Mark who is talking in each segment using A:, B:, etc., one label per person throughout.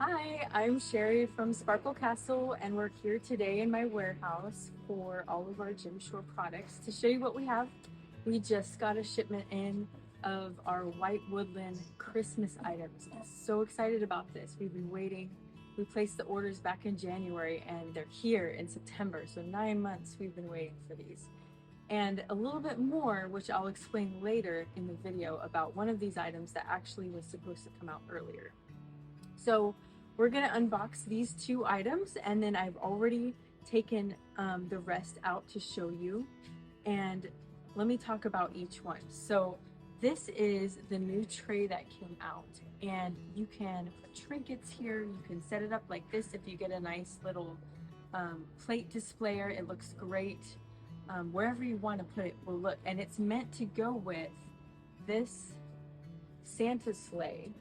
A: Hi, I'm Sherry from Sparkle Castle, and we're here today in my warehouse for all of our Jim Shore products to show you what we have. We just got a shipment in of our White Woodland Christmas items. I'm so excited about this. We've been waiting. We placed the orders back in January and they're here in September. So 9 months we've been waiting for these. And a little bit more, which I'll explain later in the video about one of these items that actually was supposed to come out earlier. So we're gonna unbox these two items, and then I've already taken the rest out to show you. And let me talk about each one. So this is the new tray that came out, and you can put trinkets here. You can set it up like this if you get a nice little plate displayer. It looks great. Wherever you want to put it will look, and it's meant to go with this Santa sleigh.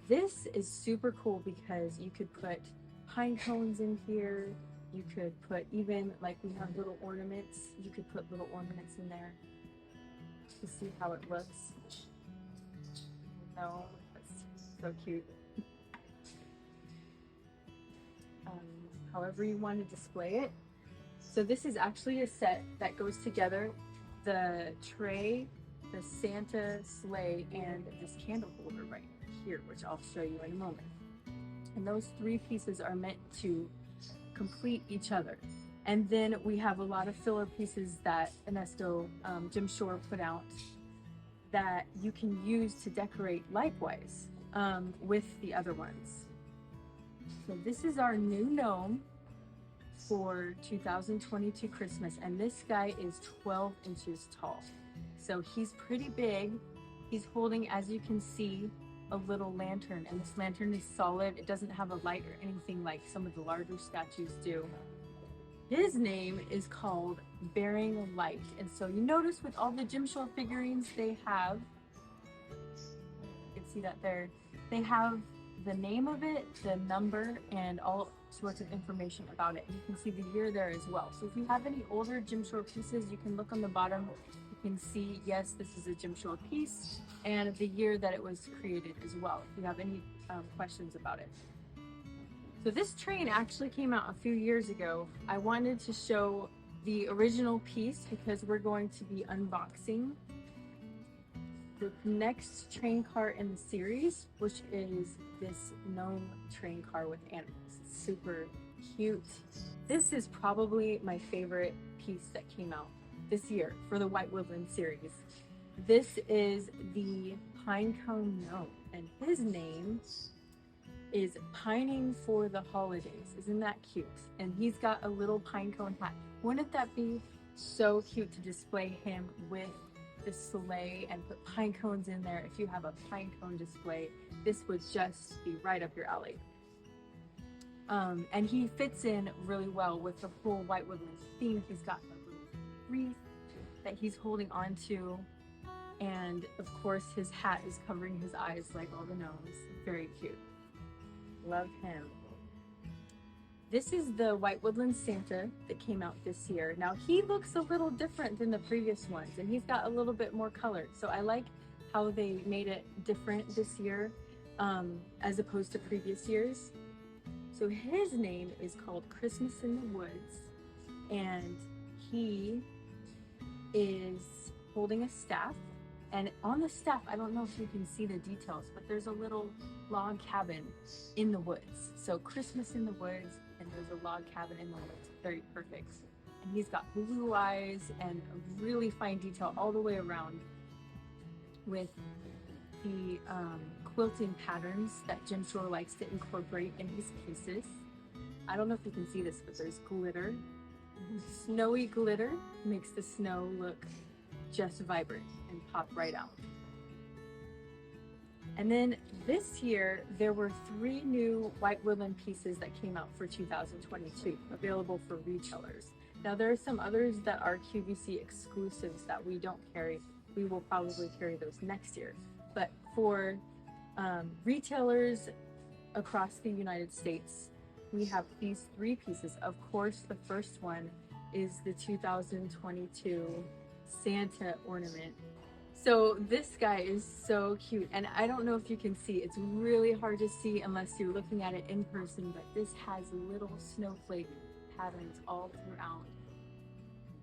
A: This is super cool because you could put pine cones in here. You could put even, like we have little ornaments, you could put little ornaments in there to see how it looks. No, that's so cute. However you want to display it. So this is actually a set that goes together: the tray, the Santa sleigh, and this candle holder right here, which I'll show you in a moment. And those three pieces are meant to complete each other. And then we have a lot of filler pieces that Ernesto Jim Shore put out that you can use to decorate likewise with the other ones. So this is our new gnome for 2022 Christmas, and this guy is 12 inches tall. So he's pretty big. He's holding, as you can see, a little lantern, and this lantern is solid. It doesn't have a light or anything like some of the larger statues do. His name is called Bearing Light, and so you notice with all the Jim Shore figurines they have, you can see that they have the name of it, the number, and all sorts of information about it. You can see the year there as well. So if you have any older Jim Shore pieces, you can look on the bottom. You can see, yes, this is a Jim Shore piece, and the year that it was created as well, if you have any questions about it. So this train actually came out a few years ago. I wanted to show the original piece because we're going to be unboxing the next train car in the series, which is this gnome train car with animals. It's super cute. This is probably my favorite piece that came out this year for the White Woodland series. This is the Pinecone Note, and his name is Pining for the Holidays. Isn't that cute? And he's got a little pinecone hat. Wouldn't that be so cute to display him with the sleigh and put pine cones in there? If you have a pine cone display, this would just be right up your alley. And he fits in really well with the whole White Woodland theme. He's got a little wreath that he's holding on to, and of course his hat is covering his eyes like all the gnomes. Very cute. Love him. This is the White Woodland Santa that came out this year. Now he looks a little different than the previous ones, and he's got a little bit more color. So I like how they made it different this year as opposed to previous years. So his name is called Christmas in the Woods, and he is holding a staff. And on the staff, I don't know if you can see the details, but there's a little log cabin in the woods. So Christmas in the woods, and there's a log cabin in the woods. Very perfect. And he's got blue eyes and a really fine detail all the way around with the quilting patterns that Jim Shore likes to incorporate in his pieces. I don't know if you can see this, but there's glitter. Snowy glitter makes the snow look just vibrant and pop right out. And then this year, there were 3 new White Woodland pieces that came out for 2022, available for retailers. Now there are some others that are QVC exclusives that we don't carry. We will probably carry those next year. But for retailers across the United States, we have these 3 pieces. Of course, the first one is the 2022 Santa ornament. So this guy is so cute, and I don't know if you can see, it's really hard to see unless you're looking at it in person, but this has little snowflake patterns all throughout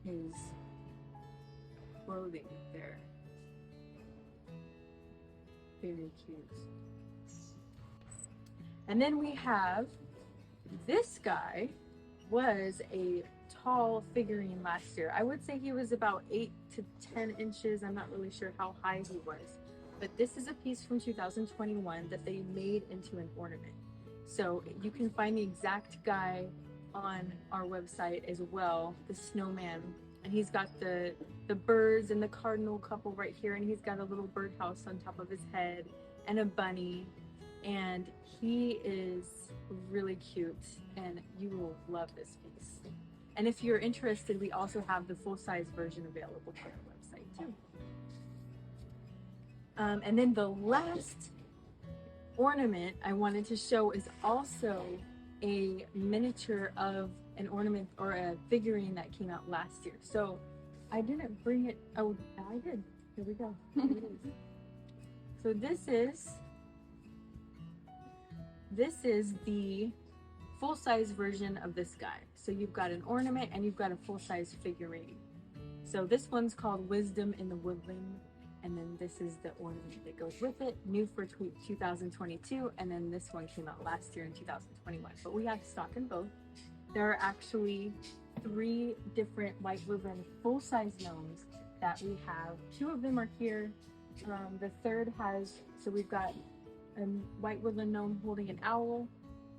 A: his clothing there. Very cute. And then we have this guy, was a tall figurine last year. I would say he was about 8 to 10 inches. I'm not really sure how high he was, but this is a piece from 2021 that they made into an ornament. So you can find the exact guy on our website as well, the snowman, and he's got the birds and the cardinal couple right here, and he's got a little birdhouse on top of his head and a bunny, and he is really cute, and you will love this piece. And if you're interested, we also have the full-size version available on our website too. And then the last ornament I wanted to show is also a miniature of an ornament or a figurine that came out last year. So I didn't bring it. Oh, I did. Here we go. Here it is. So this is the full-size version of this guy. So you've got an ornament and you've got a full-size figurine. So this one's called Wisdom in the Woodland, and then this is the ornament that goes with it, new for 2022, and then this one came out last year in 2021. But we have stock in both. There are actually 3 different white woodland full-size gnomes that we have. 2 of them are here. The third has, so we've got a white woodland gnome holding an owl,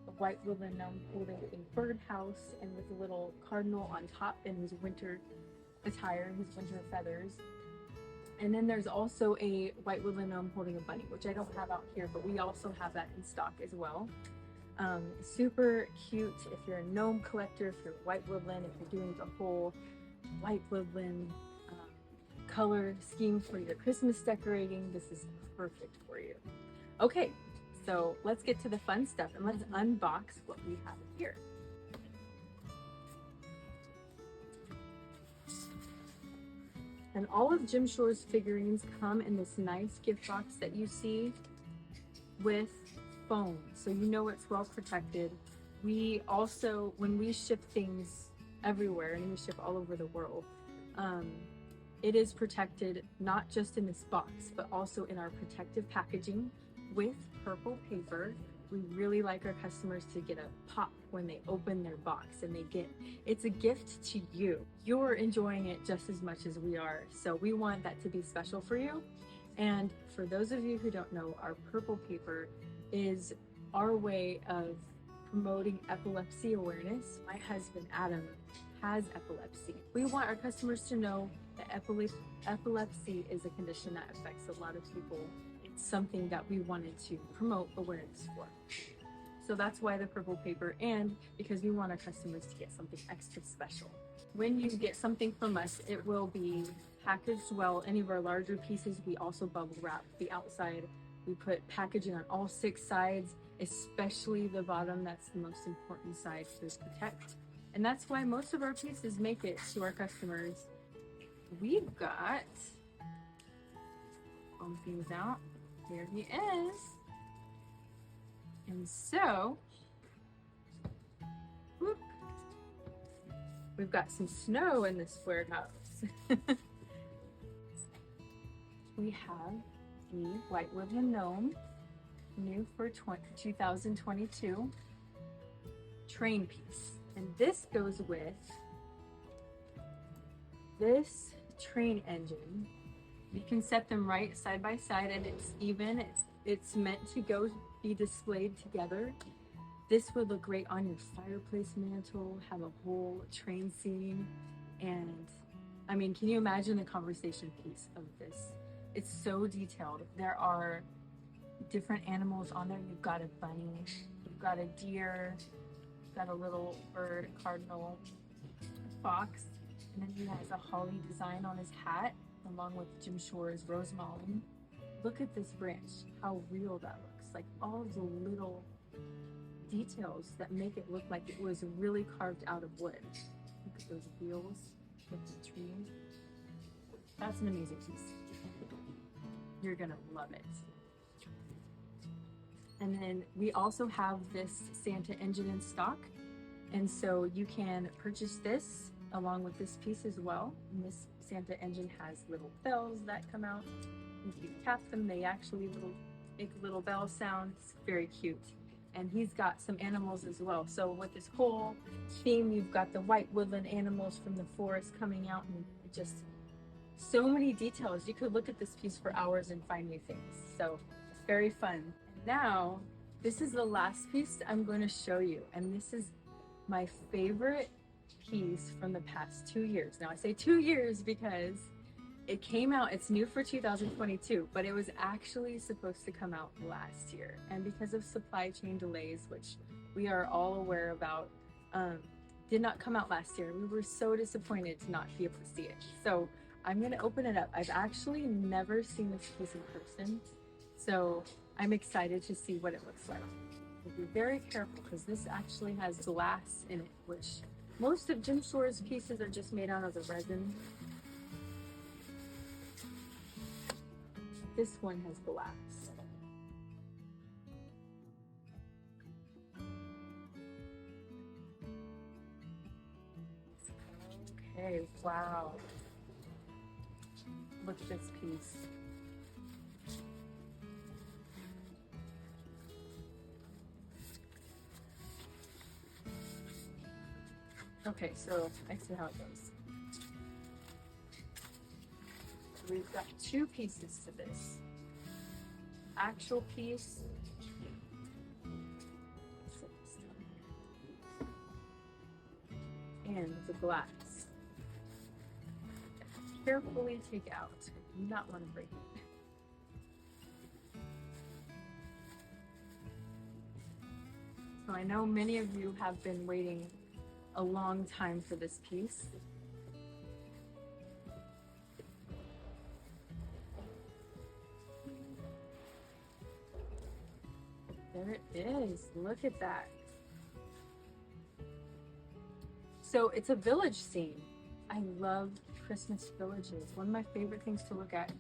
A: a white woodland gnome holding a birdhouse, and with a little cardinal on top in his winter attire, his winter feathers. And then there's also a white woodland gnome holding a bunny, which I don't have out here, but we also have that in stock as well. Super cute if you're a gnome collector, if you're white woodland, if you're doing the whole white woodland color scheme for your Christmas decorating, this is perfect for you. Okay, so let's get to the fun stuff and let's unbox what we have here. And all of Jim Shore's figurines come in this nice gift box that you see with foam, so you know it's well protected. We also, when we ship things everywhere, and we ship all over the world, it is protected not just in this box, but also in our protective packaging with purple paper. We really like our customers to get a pop when they open their box, and it's a gift to you. You're enjoying it just as much as we are, so we want that to be special for you. And for those of you who don't know, our purple paper is our way of promoting epilepsy awareness. My husband Adam has epilepsy. We want our customers to know that epilepsy is a condition that affects a lot of people. It's something that we wanted to promote awareness for. So that's why the purple paper, and because we want our customers to get something extra special. When you get something from us, it will be packaged well. Any of our larger pieces, we also bubble wrap the outside. We put packaging on all 6 sides, especially the bottom. That's the most important side to protect. And that's why most of our pieces make it to our customers. We've got, foam things out, there he is. And so, whoop, we've got some snow in this warehouse. We have the white woodland gnome, new for 2022, train piece. And this goes with this train engine. You can set them right side by side, and it's even. It's meant to be displayed together. This would look great on your fireplace mantle, have a whole train scene. And I mean, can you imagine the conversation piece of this? It's so detailed. There are different animals on there. You've got a bunny, you've got a deer, you've got a little bird, a cardinal, a fox, and then he has a holly design on his hat, along with Jim Shore's rosemary. Look at this branch, how real that looks. Like all of the little details that make it look like it was really carved out of wood. Look at those wheels with the tree. That's an amazing piece. You're gonna love it. And then we also have this Santa engine in stock. And so you can purchase this along with this piece as well. And this Santa engine has little bells that come out. If you tap them, they actually make a little bell sound. It's very cute. And he's got some animals as well. So with this whole theme, you've got the white woodland animals from the forest coming out, and just so many details. You could look at this piece for hours and find new things. So it's very fun. And now, this is the last piece I'm going to show you. And this is my favorite piece from the past 2 years. Now I say 2 years because it came out, it's new for 2022, but it was actually supposed to come out last year. And because of supply chain delays, which we are all aware about, did not come out last year. We were so disappointed to not be able to see it. So I'm gonna open it up. I've actually never seen this piece in person, so I'm excited to see what it looks like. Be very careful because this actually has glass in it, which most of Jim Shore's pieces are just made out of the resin. This one has glass. Okay, wow. Look at this piece. Okay, so I see how it goes. We've got 2 pieces to this. Actual piece. And the glass. Carefully take out. You do not want to break it. So I know many of you have been waiting a long time for this piece. There it is. Look at that. So it's a village scene. I love Christmas villages. One of my favorite things to look at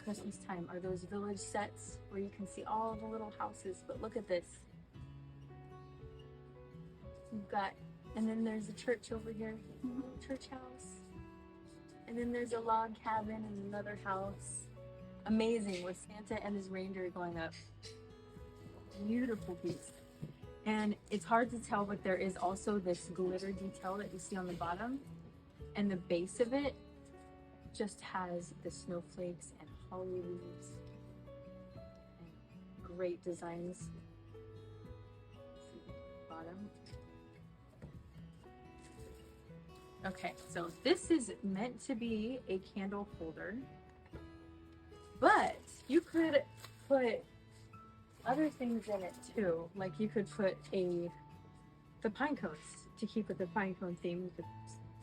A: Christmas time are those village sets where you can see all the little houses. But look at this. You've got, and then there's a church over here, church house. And then there's a log cabin and another house. Amazing, with Santa and his reindeer going up. Beautiful piece. And it's hard to tell, but there is also this glitter detail that you see on the bottom. And the base of it just has the snowflakes and holly leaves. And great designs. Bottom. Okay, so this is meant to be a candle holder, but you could put other things in it too. Like you could put the pine cones to keep with the pine cone theme. You could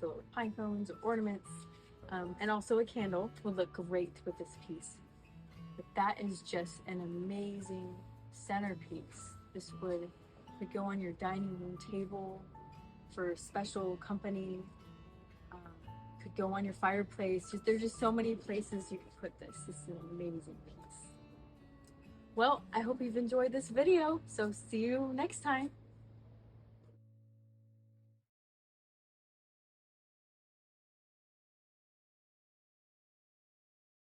A: fill it with pine cones or ornaments, and also a candle would look great with this piece. But that is just an amazing centerpiece. This could go on your dining room table for special company. Could go on your fireplace. There's just so many places you could put this. This is an amazing piece. Well, I hope you've enjoyed this video. So see you next time.